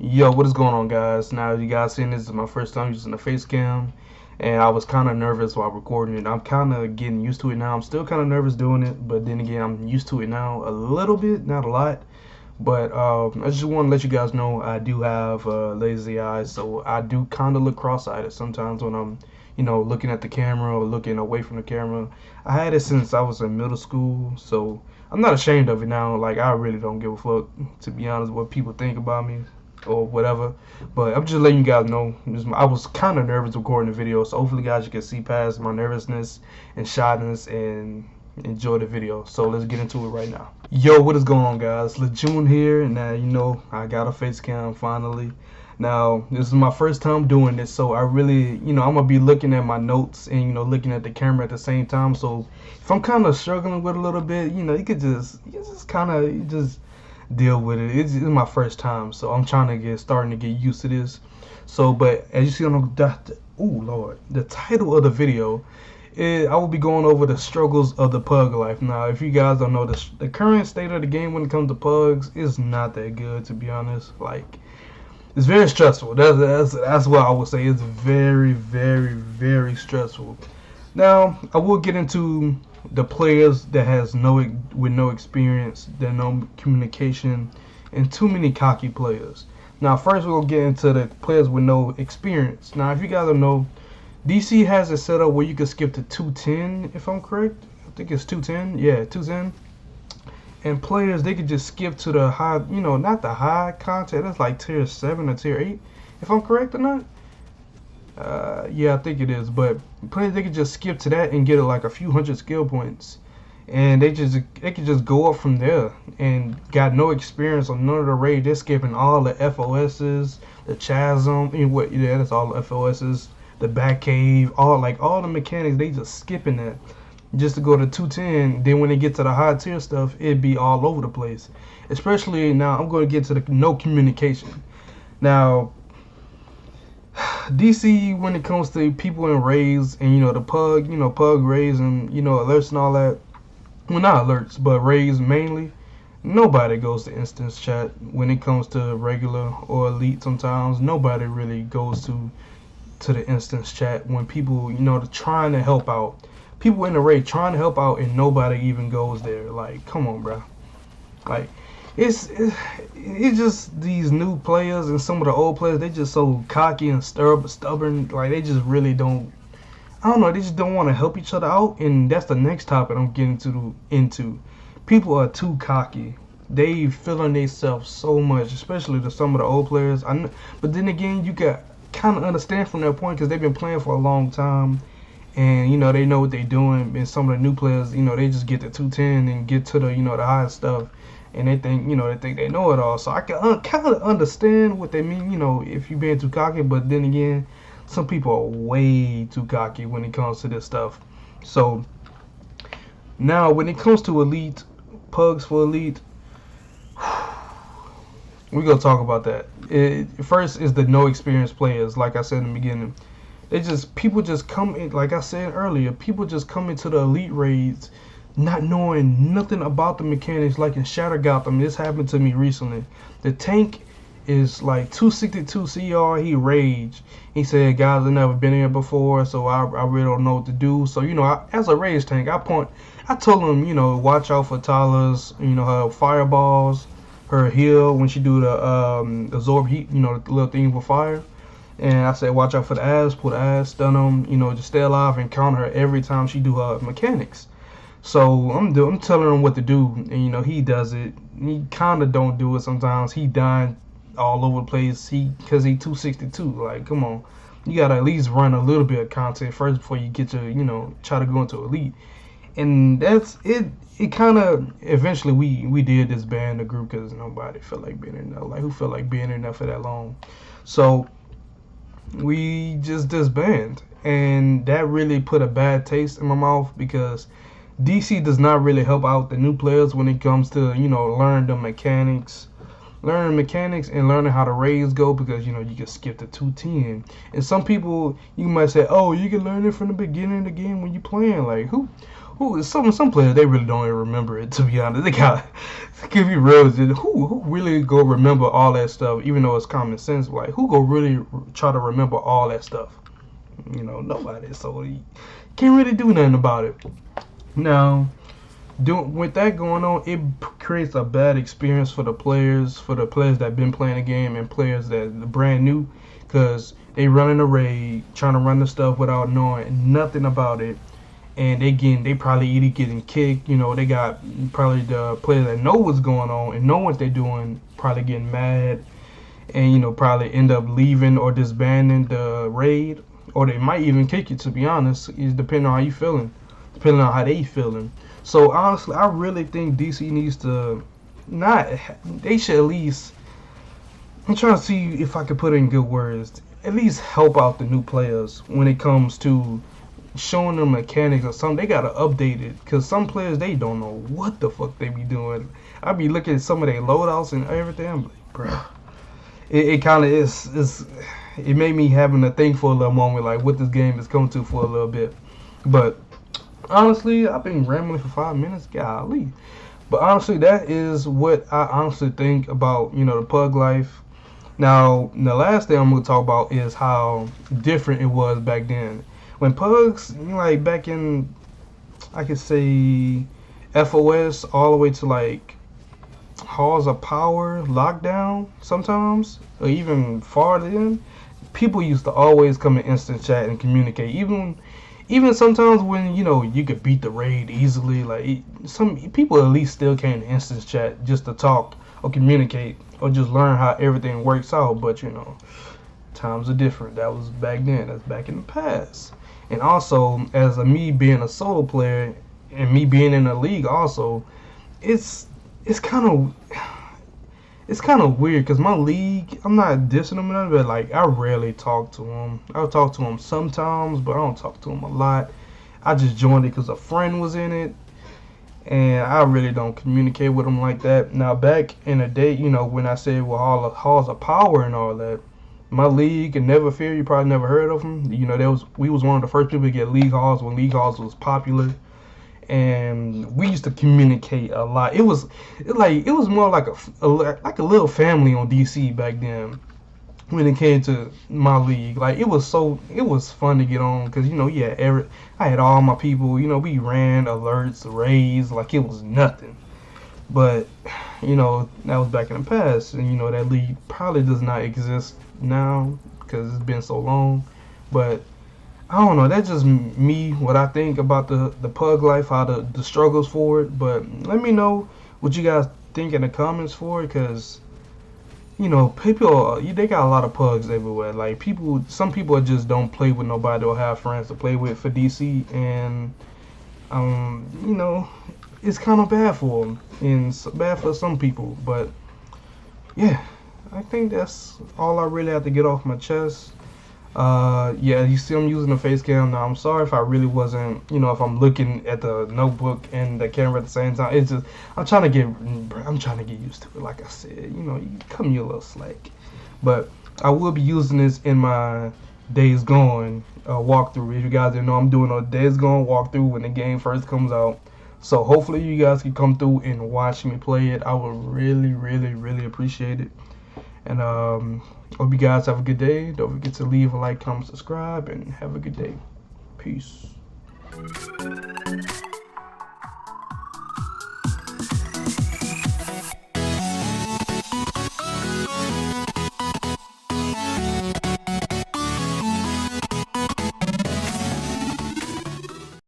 Yo, what is going on, guys? Now, you guys seeing this is my first time using a face cam, and I was kind of nervous while recording it. I'm kind of getting used to it now. I'm still kind of nervous doing it, but then again, I'm used to it now a little bit, not a lot. But I just want to let you guys know I do have lazy eyes, so I do kind of look cross-eyed sometimes when I'm, looking at the camera or looking away from the camera. I had it since I was in middle school, so I'm not ashamed of it now. Like, I really don't give a fuck, to be honest, what people think about me or whatever. But I'm just letting you guys know, I was kind of nervous recording the video, so hopefully guys you can see past my nervousness and shyness and enjoy the video. So let's get into it right now. Yo, what is going on, guys? Lejeune here, and now I got a face cam finally. Now this is my first time doing this, so I really, I'm gonna be looking at my notes and looking at the camera at the same time. So if I'm kind of struggling with a little bit, you could just kind of just deal with it. It's my first time, so I'm trying to starting to get used to this. So, but as you see on the title of the video, I will be going over the struggles of the pug life. Now, if you guys don't know, the current state of the game when it comes to pugs is not that good, to be honest. Like, it's very stressful. That's what I would say. It's very, very, very stressful. Now, I will get into the players that has no experience, that no communication, and too many cocky players. Now, first we'll get into the players with no experience. Now, if you guys don't know, DC has a setup where you can skip to 210, if I'm correct. I think it's 210. Yeah, 210. And players, they could just skip to the high, not the high content. That's like tier 7 or tier 8, if I'm correct or not. Yeah, I think it is. But players, they could just skip to that and get like a few hundred skill points, and they could just go up from there and got no experience on none of the raids. They're skipping all the FOSs, the chasm, that's all the FOSs, the back cave, all the mechanics. They just skipping that just to go to 210. Then when they get to the high tier stuff, it'd be all over the place. Especially now, I'm going to get to the no communication. Now, DC, when it comes to people in raids and the pug raids and alerts and all that, well, not alerts but raids mainly, nobody goes to instance chat. When it comes to regular or elite, sometimes nobody really goes to the instance chat when people trying to help out, people in the raid trying to help out, and nobody even goes there. Like, come on, bro. Like, it's just these new players and some of the old players, they just so cocky and stubborn. Like, they just really don't, I don't know, they just don't want to help each other out. And that's the next topic I'm getting into. People are too cocky. They feeling themselves so much, especially to some of the old players. But then again, you got kind of understand from their point, because they've been playing for a long time, and they know what they're doing. And some of the new players, they just get to 210 and get to the the high stuff, and they think they know it all. So I can kind of understand what they mean, if you're being too cocky. But then again, some people are way too cocky when it comes to this stuff. So now when it comes to elite, pugs for elite, we're gonna talk about that. First is the no experience players. Like I said in the beginning, people just come in. Like I said earlier, people just come into the elite raids not knowing nothing about the mechanics. Like in Shatter Gotham, this happened to me recently. The tank is like 262 CR. He raged. He said, "Guys, I've never been here before, so I really don't know what to do." So as a rage tank, I told him, watch out for Tala's, her fireballs, her heal when she do the absorb heat, the little thing with fire. And I said, watch out for the ass, pull the ass, stun them, just stay alive and counter her every time she do her mechanics. So I'm telling him what to do, and he does it. He kind of don't do it sometimes. He dying all over the place. Because he 262. Like, come on, you gotta at least run a little bit of content first before you get to try to go into elite. And that's it. It kind of eventually we did disband the group because nobody felt like being in there. Like, who felt like being in there for that long? So we just disbanded, and that really put a bad taste in my mouth, because DC does not really help out the new players when it comes to learn the mechanics. learning mechanics and learning how the raids go, because you know you can skip to 210. And some people, you might say, oh, you can learn it from the beginning of the game when you playing. Like who some players, they really don't even remember it, to be honest. They got to give you real, who really go remember all that stuff, even though it's common sense. Like who go really try to remember all that stuff? You know, nobody. So you can't really do nothing about it. Now, with that going on, it creates a bad experience for the players that been playing the game and players that are brand new, because they running a raid, trying to run the stuff without knowing nothing about it, and they probably either getting kicked. You know, they got probably the players that know what's going on and know what they're doing probably getting mad, and you know probably end up leaving or disbanding the raid, or they might even kick you. To be honest, it's depending on how you feeling, depending on how they feeling. So honestly, I really think DC needs to they should at least, I'm trying to see if I could put it in good words, at least help out the new players when it comes to showing them mechanics or something. They gotta update it, because some players, they don't know what the fuck they be doing. I be looking at some of their loadouts and everything, I'm like, bruh. It kind of is, it made me having to think for a little moment, like what this game is coming to for a little bit. But honestly, I've been rambling for 5 minutes, golly. But honestly, that is what I honestly think about, you know, the PUG life. Now, the last thing I'm going to talk about is how different it was back then. When PUGs, you know, like back in, I could say, FOS all the way to like Halls of Power, Lockdown sometimes, or even farther in, people used to always come in instant chat and communicate. Even sometimes when, you know, you could beat the raid easily, like some people at least still came to instant chat just to talk or communicate or just learn how everything works out. But you know, times are different. That was back then. That's back in the past. And also, as me being a solo player and me being in a league, also, it's kind of weird, because my league, I'm not dissing them, but like I rarely talk to them. I'll talk to them sometimes, but I don't talk to them a lot. I just joined it because a friend was in it, and I really don't communicate with them like that. Now, back in the day, you know, when I said, well, all the Halls of Power and all that, my league, and Never Fear, you probably never heard of them. You know, we was one of the first people to get League Halls when League Halls was popular. And we used to communicate a lot. It was more like a little family on DC back then when it came to my league. Like it was fun to get on, because you know, I had all my people. You know, we ran alerts, raids like it was nothing. But you know, that was back in the past, and you know that league probably does not exist now because it's been so long. But I don't know, that's just me, what I think about the PUG life, how the struggles for it. But let me know what you guys think in the comments for it, because, you know, people, they got a lot of PUGs everywhere. Like, some people just don't play with nobody or have friends to play with for DC, and, you know, it's kind of bad for them, and it's bad for some people. But, yeah, I think that's all I really have to get off my chest. Yeah, you see I'm using the face cam now. I'm sorry if I really wasn't, you know, if I'm looking at the notebook and the camera at the same time. It's just, I'm trying to get used to it. Like I said, you know, you cut me a little slack. But I will be using this in my Days Gone walkthrough. If you guys didn't know, I'm doing a Days Gone walkthrough when the game first comes out. So hopefully you guys can come through and watch me play it. I would really, really, really appreciate it. And hope you guys have a good day. Don't forget to leave a like, comment, subscribe, and have a good day. Peace.